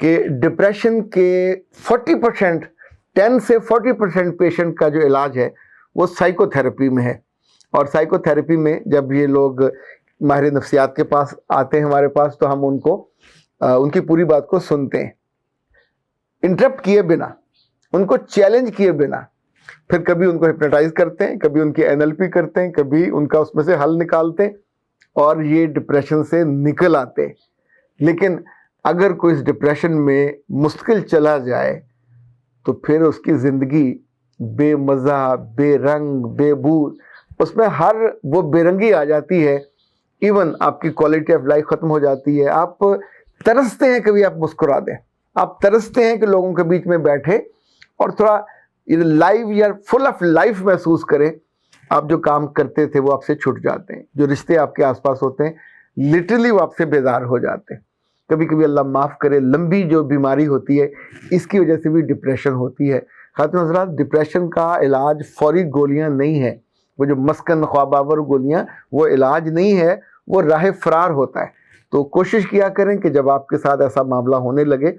کہ ڈپریشن کے 40%، 10 سے 40% پیشنٹ کا جو علاج ہے وہ سائیکو تھراپی میں ہے. اور سائیکو تھراپی میں جب یہ لوگ ماہر نفسیات کے پاس آتے ہیں ہمارے پاس، تو ہم ان کی پوری بات کو سنتے ہیں، انٹرپٹ کیے بنا، ان کو چیلنج کیے بنا. پھر کبھی ان کو ہپنوٹائز کرتے ہیں، کبھی ان کی NLP کرتے ہیں، کبھی ان کا اس میں سے حل نکالتے ہیں، اور یہ ڈپریشن سے نکل آتے ہیں. لیکن اگر کوئی اس ڈپریشن میں مستقل چلا جائے تو پھر اس کی زندگی بے مزہ، بے رنگ، بے بو، اس میں ہر وہ بے رنگی آ جاتی ہے. ایون آپ کی کوالٹی آف لائف ختم ہو جاتی ہے. آپ ترستے ہیں کبھی آپ مسکرا دیں، آپ ترستے ہیں کہ لوگوں کے بیچ میں بیٹھے اور تھوڑا لائف یا فل آف لائف محسوس کریں. آپ جو کام کرتے تھے وہ آپ سے چھٹ جاتے ہیں، جو رشتے آپ کے آس پاس ہوتے ہیں لٹرلی وہ آپ سے بیزار ہو جاتے ہیں. کبھی کبھی اللہ معاف کرے لمبی جو بیماری ہوتی ہے اس کی وجہ سے بھی ڈپریشن ہوتی ہے. خاتون حضرات، ڈپریشن کا علاج فوری گولیاں نہیں ہے، وہ جو مسکن خواب آور گولیاں وہ علاج نہیں ہے، وہ راہ فرار ہوتا ہے. تو کوشش کیا کریں کہ جب آپ کے ساتھ ایسا معاملہ ہونے لگے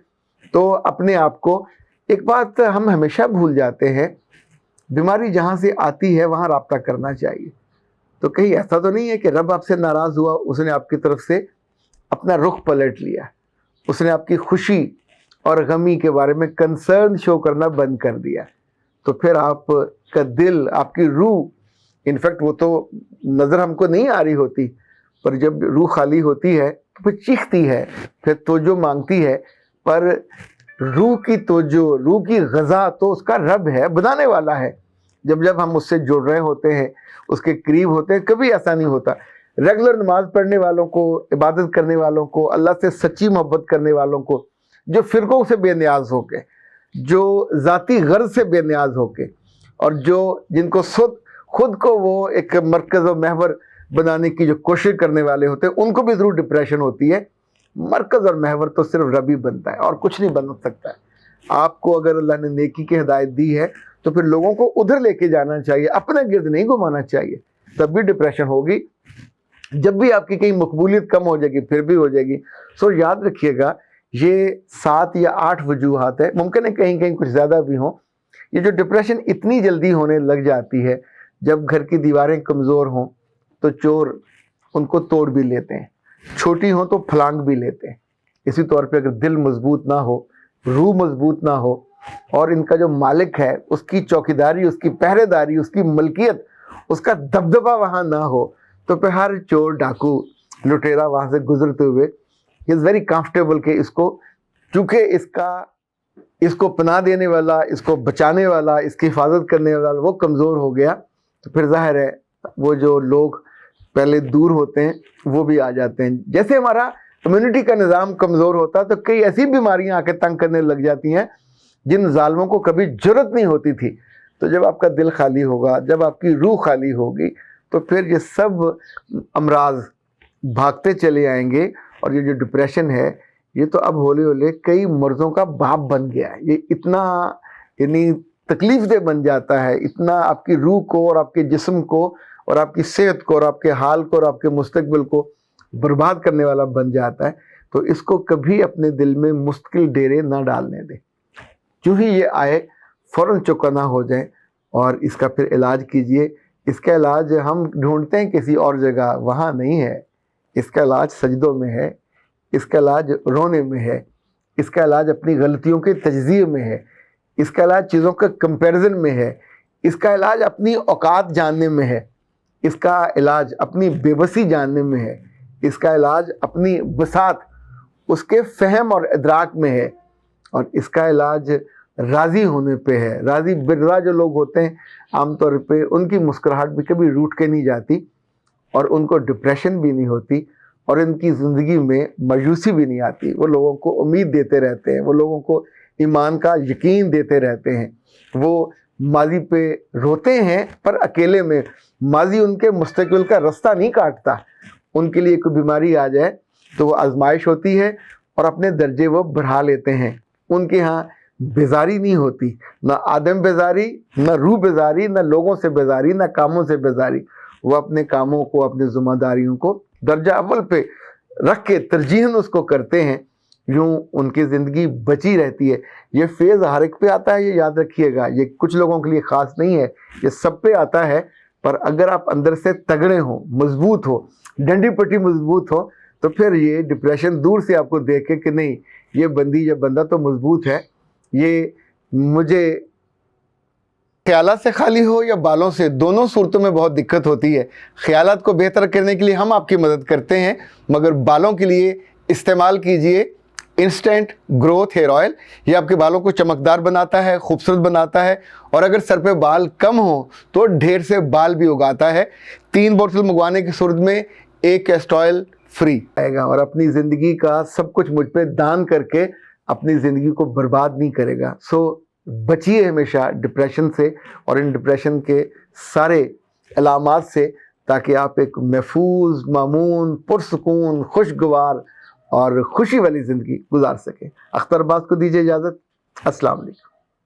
تو اپنے آپ کو، ایک بات ہم ہمیشہ بھول جاتے ہیں، بیماری جہاں سے آتی ہے وہاں رابطہ کرنا چاہیے. تو کہیں ایسا تو نہیں ہے کہ رب آپ سے ناراض ہوا، اس نے آپ کی طرف سے اپنا رخ پلٹ لیا، اس نے آپ کی خوشی اور غمی کے بارے میں کنسرن شو کرنا بند کر دیا. تو پھر آپ کا دل، آپ کی روح، انفیکٹ وہ تو نظر ہم کو نہیں آ رہی ہوتی، پر جب روح خالی ہوتی ہے تو پھر چیختی ہے، پھر توجہ مانگتی ہے. پر روح کی توجہ، روح کی غذا تو اس کا رب ہے، بنانے والا ہے. جب ہم اس سے جڑ رہے ہوتے ہیں، اس کے قریب ہوتے ہیں، کبھی ایسا نہیں ہوتا. ریگولر نماز پڑھنے والوں کو، عبادت کرنے والوں کو، اللہ سے سچی محبت کرنے والوں کو، جو فرقوں سے بے نیاز ہو کے، جو ذاتی غرض سے بے نیاز ہو کے، اور جن کو خود کو وہ ایک مرکز و محور بنانے کی جو کوشش کرنے والے ہوتے ہیں، ان کو بھی ضرور ڈپریشن ہوتی ہے. مرکز اور محور تو صرف رب ہی بنتا ہے اور کچھ نہیں بن سکتا ہے. آپ کو اگر اللہ نے نیکی کی ہدایت دی ہے تو پھر لوگوں کو ادھر لے کے جانا چاہیے، اپنے گرد نہیں گھمانا چاہیے. تب بھی ڈپریشن ہوگی. جب بھی آپ کی کہیں مقبولیت کم ہو جائے گی پھر بھی ہو جائے گی. سو یاد رکھیے گا، یہ 7 یا 8 وجوہات ہے، ممکن ہے کہیں کہیں کچھ زیادہ بھی ہوں. یہ جو ڈپریشن اتنی جلدی ہونے لگ جاتی ہے، جب گھر کی دیواریں کمزور ہوں تو چور ان کو توڑ بھی لیتے ہیں، چھوٹی ہوں تو پھلانگ بھی لیتے ہیں. اسی طور پہ اگر دل مضبوط نہ ہو، روح مضبوط نہ ہو، اور ان کا جو مالک ہے اس کی چوکیداری، اس کی پہرے داری، اس کی ملکیت، اس کا دبدبہ وہاں نہ ہو، تو پھر ہر چور، ڈاکو، لٹیرا وہاں سے گزرتے ہوئے از ویری کمفرٹیبل کہ اس کو، چونکہ اس کو پناہ دینے والا، اس کو بچانے والا، اس کی حفاظت کرنے والا وہ کمزور ہو گیا، تو پھر ظاہر ہے وہ جو لوگ پہلے دور ہوتے ہیں وہ بھی آ جاتے ہیں. جیسے ہمارا امیونٹی کا نظام کمزور ہوتا ہے تو کئی ایسی بیماریاں آ کے تنگ کرنے لگ جاتی ہیں جن ظالموں کو کبھی جرت نہیں ہوتی تھی. تو جب آپ کا دل خالی ہوگا، جب آپ کی روح خالی ہوگی، تو پھر یہ سب امراض بھاگتے چلے آئیں گے. اور یہ جو ڈپریشن ہے یہ تو اب ہولے ہولے کئی مرضوں کا باپ بن گیا ہے. یہ اتنا یعنی تکلیف دہ بن جاتا ہے، اتنا آپ کی روح کو اور آپ کے جسم کو اور آپ کی صحت کو اور آپ کے حال کو اور آپ کے مستقبل کو برباد کرنے والا بن جاتا ہے. تو اس کو کبھی اپنے دل میں مستقل ڈیرے نہ ڈالنے دیں. جو ہی یہ آئے فوراً چوکنا ہو جائیں اور اس کا پھر علاج کیجئے. اس کا علاج ہم ڈھونڈتے ہیں کسی اور جگہ، وہاں نہیں ہے. اس کا علاج سجدوں میں ہے، اس کا علاج رونے میں ہے، اس کا علاج اپنی غلطیوں کے تجزیے میں ہے، اس کا علاج چیزوں کا کمپیریزن میں ہے، اس کا علاج اپنی اوقات جاننے میں ہے، اس کا علاج اپنی بے بسی جاننے میں ہے، اس کا علاج اپنی بساط، اس کے فہم اور ادراک میں ہے، اور اس کا علاج راضی ہونے پہ ہے. راضی برضا جو لوگ ہوتے ہیں عام طور پہ ان کی مسکراہٹ بھی کبھی روٹھ کے نہیں جاتی، اور ان کو ڈپریشن بھی نہیں ہوتی، اور ان کی زندگی میں مایوسی بھی نہیں آتی. وہ لوگوں کو امید دیتے رہتے ہیں، وہ لوگوں کو ایمان کا یقین دیتے رہتے ہیں. وہ ماضی پہ روتے ہیں پر اکیلے میں. ماضی ان کے مستقبل کا رستہ نہیں کاٹتا. ان کے لیے کوئی بیماری آ جائے تو وہ آزمائش ہوتی ہے اور اپنے درجے وہ بڑھا لیتے ہیں. ان کے ہاں بیزاری نہیں ہوتی، نہ آدم بیزاری، نہ روح بیزاری، نہ لوگوں سے بیزاری، نہ کاموں سے بیزاری. وہ اپنے کاموں کو، اپنے ذمہ داریوں کو درجہ اول پہ رکھ کے ترجیحاً اس کو کرتے ہیں. یوں ان کی زندگی بچی رہتی ہے۔ یہ فیض ہر ایک پہ آتا ہے، یہ یاد رکھیے گا، یہ کچھ لوگوں کے لیے خاص نہیں ہے، یہ سب پہ آتا ہے۔ پر اگر آپ اندر سے تگڑے ہوں، مضبوط ہو، ڈنڈی پٹی مضبوط ہو، تو پھر یہ ڈپریشن دور سے آپ کو دیکھے کہ نہیں، یہ بندی یا بندہ تو مضبوط ہے۔ یہ مجھے خیالات سے خالی ہو یا بالوں سے، دونوں صورتوں میں بہت دقت ہوتی ہے۔ خیالات کو بہتر کرنے کے لیے ہم آپ کی مدد کرتے ہیں، مگر بالوں کے لیے استعمال کیجئے انسٹنٹ گروتھ ہیئر آئل۔ یہ آپ کے بالوں کو چمکدار بناتا ہے، خوبصورت بناتا ہے، اور اگر سر پہ بال کم ہوں تو ڈھیر سے بال بھی اگاتا ہے۔ 3 بوتل منگوانے کی صورت میں 1 کیسٹر آئل فری آئے گا، اور اپنی زندگی کا سب کچھ مجھ پہ دان کر کے اپنی زندگی کو برباد نہیں کرے گا۔ سو بچیے ہمیشہ ڈپریشن سے اور ان ڈپریشن کے سارے علامات سے، تاکہ آپ ایک محفوظ، مامون، پرسکون، خوشگوار اور خوشی والی زندگی گزار سکیں۔ اختر عباس کو دیجیے اجازت۔ السلام علیکم۔